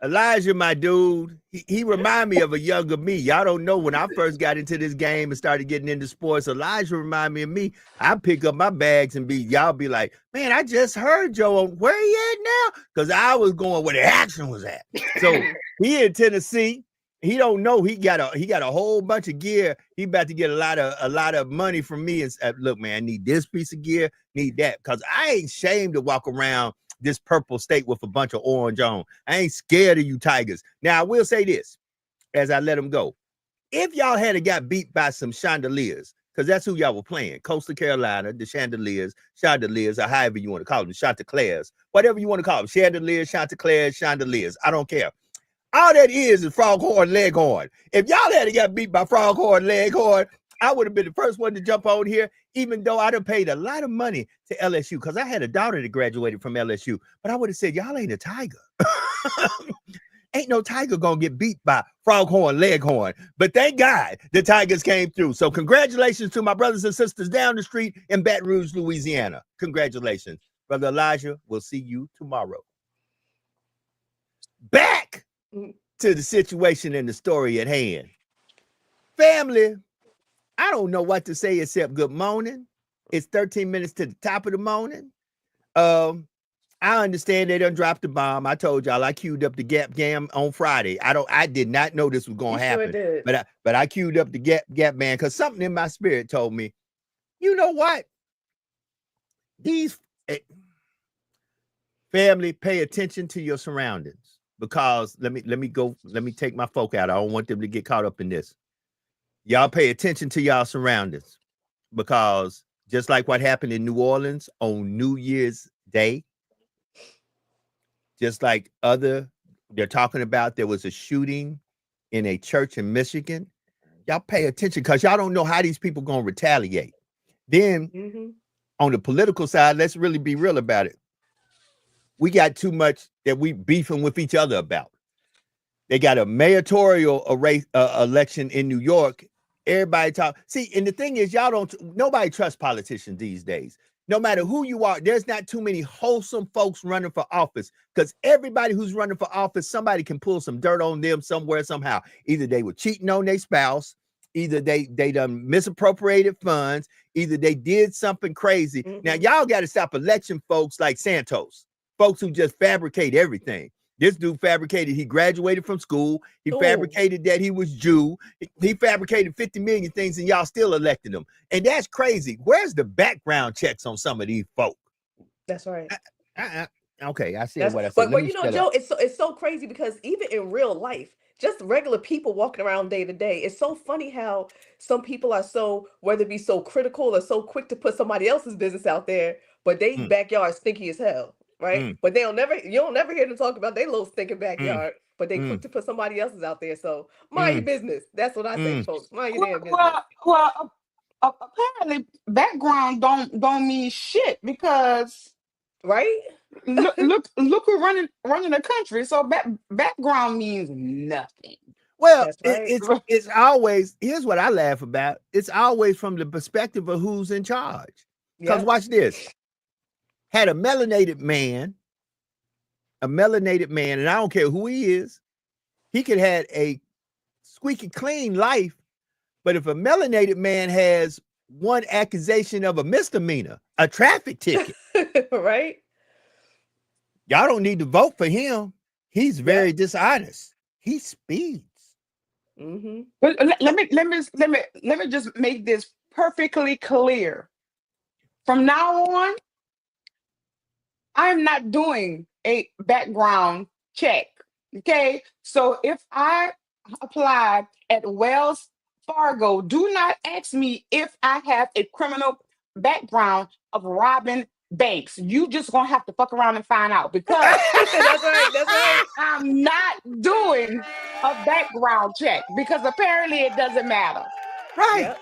Elijah, my dude, he remind me of a younger me. Y'all don't know when I first got into this game and started getting into sports. Elijah remind me of me. I pick up my bags and y'all be like, man, I just heard Joe. Where he at now? Because I was going where the action was at. So he in Tennessee. He don't know he got a whole bunch of gear. He about to get a lot of money from me. And look, man, I need this piece of gear, need that, because I ain't ashamed to walk around this purple state with a bunch of orange on. I ain't scared of you Tigers. Now I will say this as I let them go. If y'all had got beat by some chandeliers, because that's who y'all were playing, Coastal Carolina, the chandeliers, or however you want to call them, Chanticleers, whatever you want to call them, chandeliers, chandeliers, I don't care. All that is Froghorn Leghorn. If y'all had got beat by Froghorn Leghorn, I would have been the first one to jump on here, even though I'd have paid a lot of money to LSU, because I had a daughter that graduated from LSU. But I would have said, y'all ain't a Tiger. Ain't no Tiger gonna get beat by Froghorn Leghorn. But thank God the Tigers came through. So congratulations to my brothers and sisters down the street in Baton Rouge, Louisiana. Congratulations. Brother Elijah, we'll see you tomorrow. Back to the situation and the story at hand. Family, I don't know what to say except good morning. It's 13 minutes to the top of the morning. I understand they done dropped the bomb. I told y'all I queued up the Gap Gam on Friday. I did not know this was going to happen. Sure did. But I queued up the Gap Man because something in my spirit told me, you know what? Family, pay attention to your surroundings, because let me take my folk out. I don't want them to get caught up in this. Y'all pay attention to y'all surroundings, because just like what happened in New Orleans on New Year's Day, just like they're talking about, there was a shooting in a church in Michigan. Y'all pay attention, because y'all don't know how these people going to retaliate. Then on the political side, let's really be real about it. We got too much that we beefing with each other about. They got a mayoral election in New York. Everybody talk. See, and the thing is, nobody trusts politicians these days. No matter who you are, there's not too many wholesome folks running for office, because everybody who's running for office, somebody can pull some dirt on them somewhere, somehow. Either they were cheating on their spouse, either they done misappropriated funds, either they did something crazy. Now, y'all got to stop election folks like Santos, folks who just fabricate everything. This dude fabricated he graduated from school. He fabricated that he was Jew. He fabricated 50 million things, and y'all still elected him. And that's crazy. Where's the background checks on some of these folk? That's right. Okay, I said what I said. But you know, Joe, it's so crazy, because even in real life, just regular people walking around day to day, it's so funny how some people are so, whether it be so critical or so quick to put somebody else's business out there, but they backyard stinky as hell. Right, but you don't never hear them talk about their little stinking backyard, but they quick to put somebody else's out there. So mind your business. That's what I say, folks. Mind your damn business. Well, apparently background don't mean shit, because right. look who running the country. So background means nothing. Well, That's right. it's always, here's what I laugh about. It's always from the perspective of who's in charge. Because watch this. Had a melanated man, and I don't care who he is, he could have a squeaky clean life. But if a melanated man has one accusation of a misdemeanor, a traffic ticket, right? Y'all don't need to vote for him. He's very dishonest. He speeds. But let me just make this perfectly clear. From now on, I'm not doing a background check. Okay. So if I apply at Wells Fargo, do not ask me if I have a criminal background of robbing Banks, you just gonna have to fuck around and find out because That's right. That's right. I'm not doing a background check because apparently it doesn't matter. Right.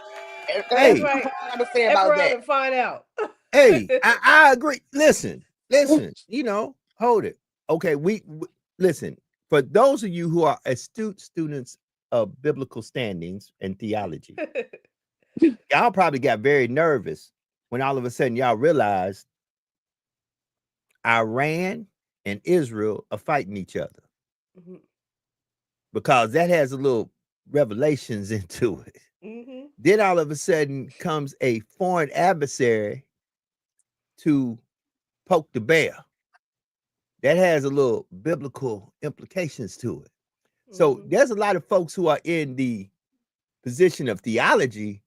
Yep. Hey. That's right. What I gotta say F about around that. and find out. Hey, I agree. Listen, you know, hold it. Okay, we listen. For those of you who are astute students of biblical standings and theology, y'all probably got very nervous when all of a sudden y'all realized Iran and Israel are fighting each other. Mhm. Because that has a little revelations into it. Mhm. Then all of a sudden comes a foreign adversary to poke the bear. That has a little biblical implications to it. So Mhm. there's a lot of folks who are in the position of theology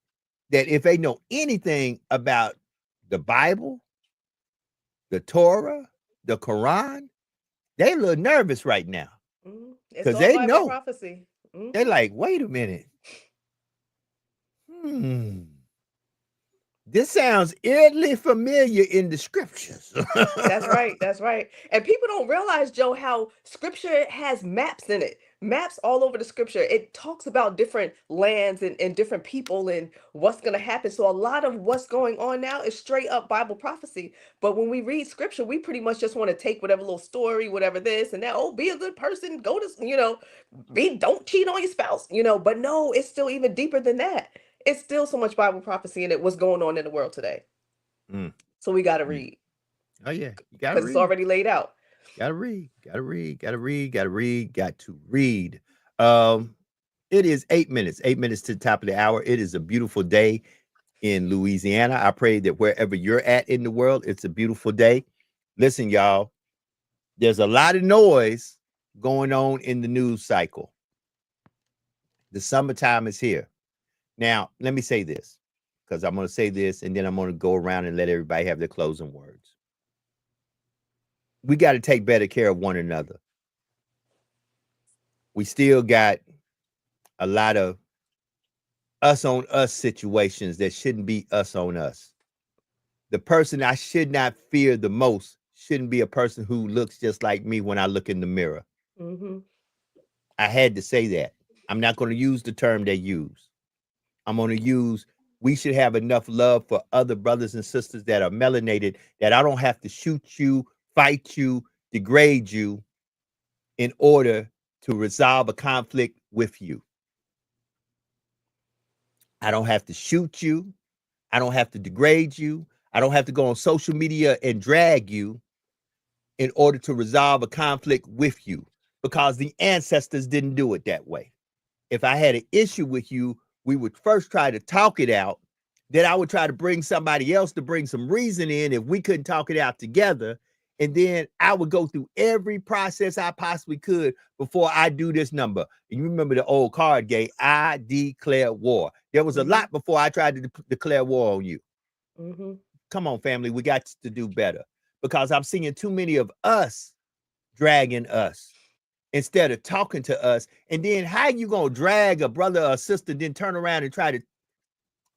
that if they know anything about the Bible, the Torah, the Quran, they a little nervous right now Mhm. It's because all they Bible know. prophecy. They're like, wait a minute. This sounds eerily familiar in the scriptures. That's right. That's right. And people don't realize, Joe, how scripture has maps in it. Maps all over the scripture. It talks about different lands and different people and what's going to happen. So a lot of what's going on now is straight up Bible prophecy. But when we read scripture, we pretty much just want to take whatever little story, whatever this and that. Oh, be a good person. Go to, don't cheat on your spouse, But no, it's still even deeper than that. It's still so much Bible prophecy in it. What's going on in the world today? Mm. So we got to Mm. read. Oh yeah, you gotta Because it's already laid out. Gotta read. It is 8 minutes. 8 minutes to the top of the hour. It is a beautiful day in Louisiana. I pray that wherever you're at in the world, it's a beautiful day. Listen, y'all, there's a lot of noise going on in the news cycle. The summertime is here. Now, let me say this, because I'm going to say this and then I'm going to go around and let everybody have their closing words. We got to take better care of one another. We still got a lot of us on us situations that shouldn't be us on us. The person I should not fear the most shouldn't be a person who looks just like me when I look in the mirror. Mm-hmm. I had to say that. I'm not going to use the term they use. I'm going to use, we should have enough love for other brothers and sisters that are melanated that I don't have to shoot you, fight you, degrade you in order to resolve a conflict with you. I don't have to shoot you. I don't have to degrade you. I don't have to go on social media and drag you in order to resolve a conflict with you because the ancestors didn't do it that way. If I had an issue with you, we would first try to talk it out. Then I would try to bring somebody else to bring some reason in if we couldn't talk it out together. And then I would go through every process I possibly could before I do this number. And you remember the old card game, I declare war. There was a lot before I tried to declare war on you. Mm-hmm. Come on, family, we got to do better because I'm seeing too many of us dragging us instead of talking to us. And then how you gonna drag a brother or sister, then turn around and try to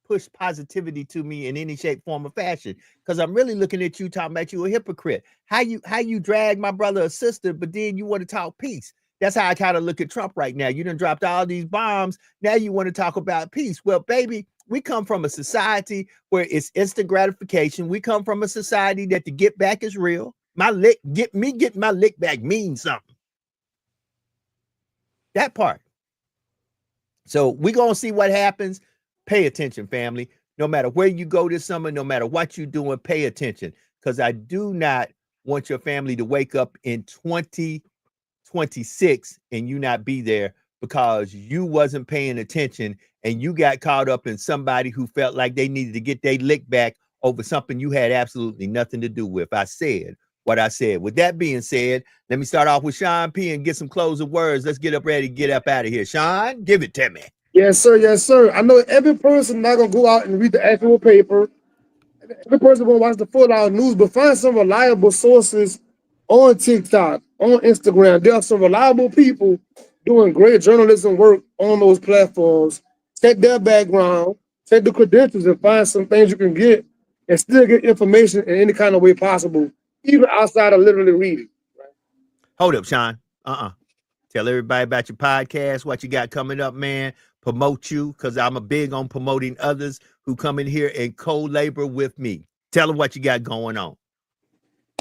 push positivity to me in any shape, form, or fashion? Because I'm really looking at you talking about you a hypocrite. How you drag my brother or sister, but then you want to talk peace. That's how I kind of look at Trump right now. You done dropped all these bombs. Now you want to talk about peace. Well, baby, we come from a society where it's instant gratification. We come from a society that the get back is real. Getting my lick back means something. That part. So we're going to see what happens. Pay attention, family. No matter where you go this summer, no matter what you're doing, pay attention. Because I do not want your family to wake up in 2026 and you not be there because you wasn't paying attention and you got caught up in somebody who felt like they needed to get their lick back over something you had absolutely nothing to do with. I said what I said. With that being said, let me start off with Sean P and get some closing words. Let's get up ready to get up out of here. Sean, give it to me. Yes, sir. Yes, sir. I know every person not gonna go out and read the actual paper. Every person gonna watch the full-out news, but find some reliable sources on TikTok, on Instagram. There are some reliable people doing great journalism work on those platforms. Check their background, check the credentials, and find some things you can get and still get information in any kind of way possible, even outside of literally reading. Hold up, Sean. Tell everybody about your podcast, what you got coming up, man. Promote you, because I'm a big on promoting others who come in here and co-labor with me. Tell them what you got going on.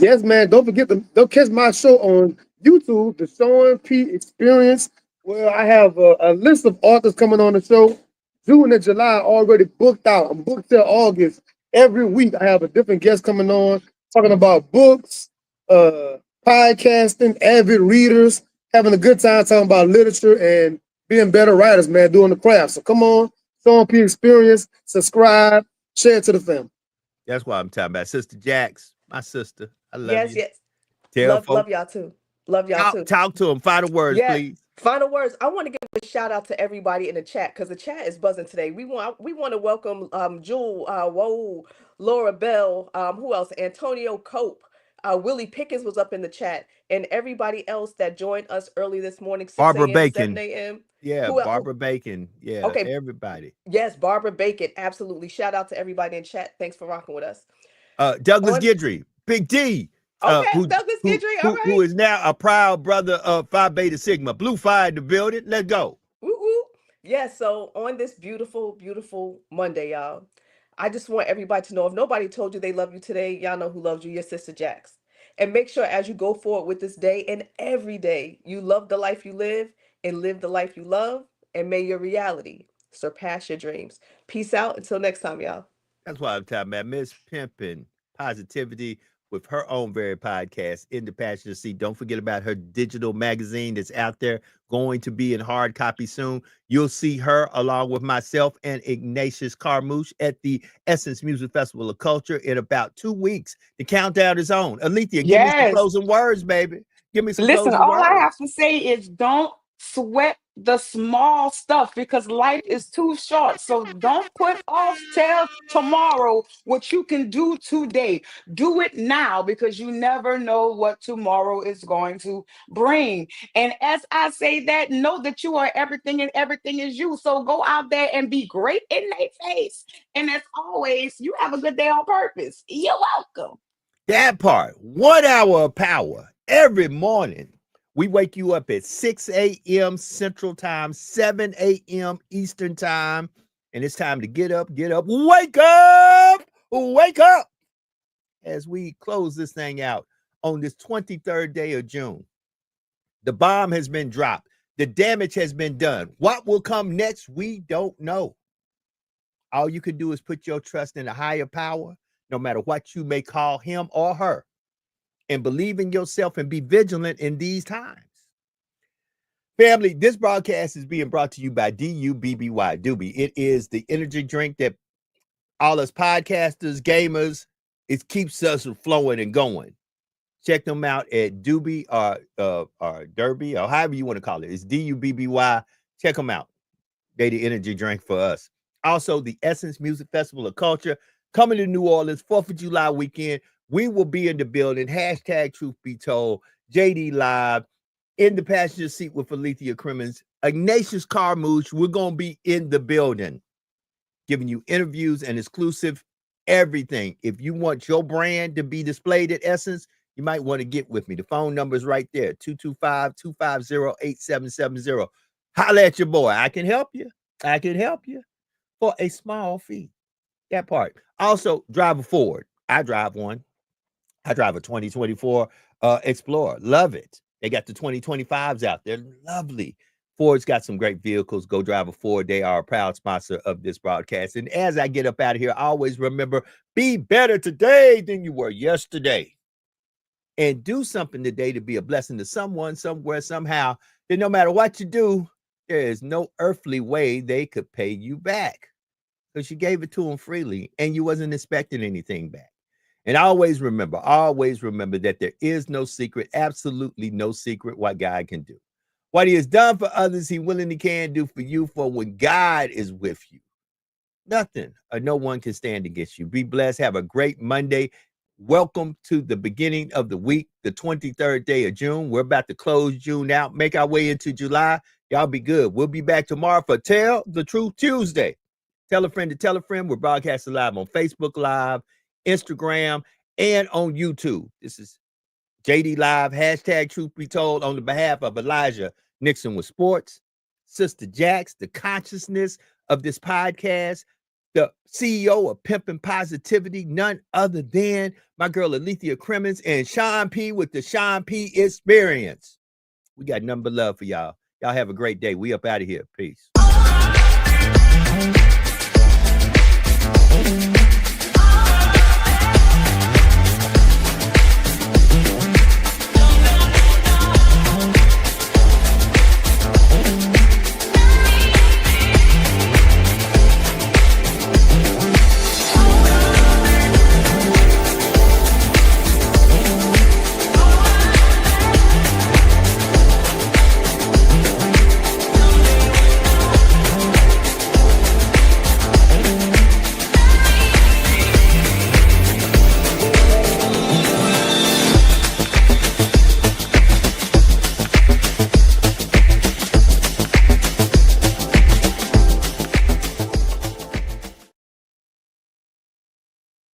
Yes, man. Don't forget don't catch my show on YouTube, the Sean P Experience, where I have a list of authors coming on the show. June and July already booked out. I'm booked till August. Every week I have a different guest coming on, talking about books, podcasting, avid readers, having a good time talking about literature and being better writers, man, doing the craft. So come on, Sean P Experience, subscribe, share it to the family. That's what I'm talking about. Sister Jax, my sister. I love Yes, you. yes. Tell Love folks. y'all too. Love y'all too. Talk to them. Final words, Yeah. please. Final words. I want to give a shout out to everybody in the chat because the chat is buzzing today. We want to welcome Jewel, Whoa, Laura Bell, who else? Antonio Cope, Willie Pickens was up in the chat, and everybody else that joined us early this morning, 6 Barbara a.m., Bacon. 7 a.m. Yeah, Who el- Barbara Bacon. Yeah, Okay. everybody. Yes, Barbara Bacon. Absolutely. Shout out to everybody in chat. Thanks for rocking with us. Douglas On- Guidry, Big D. Okay, Douglas Guidry, all who right. is now a proud brother of Phi Beta Sigma. Blue Fire in the building. Let's go. Woo woo. Yes, so on this beautiful, beautiful Monday, y'all, I just want everybody to know if nobody told you they love you today, y'all know who loves you, your sister Jax. And make sure as you go forward with this day and every day, you love the life you live and live the life you love, and may your reality surpass your dreams. Peace out. Until next time, y'all. That's why I'm talking about Miss Pimpin' Positivity with her own very podcast, In the Passenger Seat. Don't forget about her digital magazine that's out there, going to be in hard copy soon. You'll see her along with myself and Ignatius Carmouche at the Essence Music Festival of Culture in about 2 weeks. The countdown is on. Alethea, give me some Yes. closing words, baby. Give me some Listen, closing all words. I have to say is don't sweat the small stuff because life is too short. So don't put off till tomorrow what you can do today. Do it now because you never know what tomorrow is going to bring. And as I say that, know that you are everything and everything is you. So go out there and be great in their face. And as always, you have a good day on purpose. You're welcome. That part, 1 hour of power every morning. We wake you up at 6 a.m. Central Time, 7 a.m. Eastern Time. And it's time to get up, wake up as we close this thing out on this 23rd day of June. The bomb has been dropped. The damage has been done. What will come next, we don't know. All you can do is put your trust in a higher power, no matter what you may call him or her, and believe in yourself and be vigilant in these times. Family, this broadcast is being brought to you by DUBBY, Doobie. It is the energy drink that all us podcasters, gamers, it keeps us flowing and going. Check them out at Doobie or Derby or however you want to call it. It's DUBBY. Check them out. They the energy drink for us. Also, the Essence Music Festival of Culture coming to New Orleans, 4th of July weekend. We will be in the building. Hashtag Truth Be Told. JD Live. In the Passenger Seat with Alethea Crimmins. Ignatius Carmouche. We're going to be in the building, giving you interviews and exclusive everything. If you want your brand to be displayed at Essence, you might want to get with me. The phone number is right there, 225-250-8770. Holla at your boy. I can help you. I can help you for a small fee. That part. Also, drive a Ford. I drive one. I drive a 2024 Explorer. Love it. They got the 2025s out there. Lovely. Ford's got some great vehicles. Go drive a Ford. They are a proud sponsor of this broadcast. And as I get up out of here, always remember, be better today than you were yesterday. And do something today to be a blessing to someone, somewhere, somehow. That no matter what you do, there is no earthly way they could pay you back, because you gave it to them freely and you wasn't expecting anything back. And always remember that there is no secret, absolutely no secret, what God can do. What he has done for others, he willingly can do for you. For when God is with you, nothing or no one can stand against you. Be blessed. Have a great Monday. Welcome to the beginning of the week, the 23rd day of June. We're about to close June out, make our way into July. Y'all be good. We'll be back tomorrow for Tell the Truth Tuesday. Tell a friend to tell a friend. We're broadcasting live on Facebook Live, Instagram, and on YouTube. This is JD Live, hashtag Truth Be Told, on the behalf of Elijah Nixon with Sports, Sister Jax, the consciousness of this podcast, the CEO of Pimpin' Positivity, none other than my girl Alethea Crimmins, and Sean P with the Sean P Experience. We got nothing but love for y'all. Y'all have a great day. We up out of here. Peace.